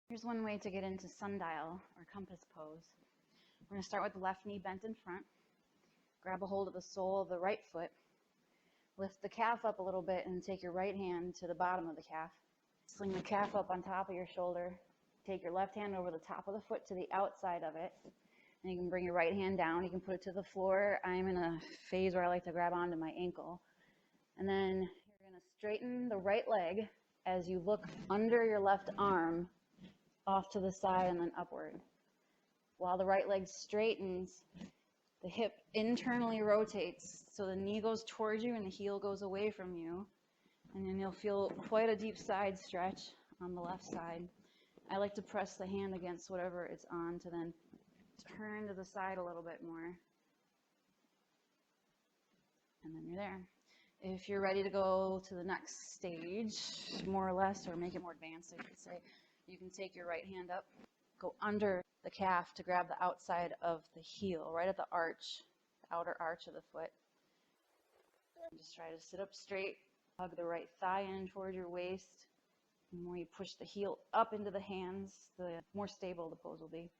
Here's one way to get into sundial or compass pose. We're going to start with the left knee bent in front. Grab a hold of the sole of the right foot. Lift the calf up a little bit and take your right hand to the bottom of the calf. Sling the calf up on top of your shoulder. Take your left hand over the top of the foot to the outside of it. And you can bring your right hand down. You can put it to the floor. I'm in a phase where I like to grab onto my ankle. And then you're going to straighten the right leg as you look under your left arm off to the side and then upward. While the right leg straightens, the hip internally rotates, so the knee goes towards you and the heel goes away from you. And then you'll feel quite a deep side stretch on the left side. I like to press the hand against whatever it's on to then turn to the side a little bit more. And then you're there. If you're ready to go to the next stage, more or less, or make it more advanced, I should say, you can take your right hand up, go under the calf to grab the outside of the heel, right at the arch, the outer arch of the foot. And just try to sit up straight, hug the right thigh in toward your waist. The more you push the heel up into the hands, the more stable the pose will be.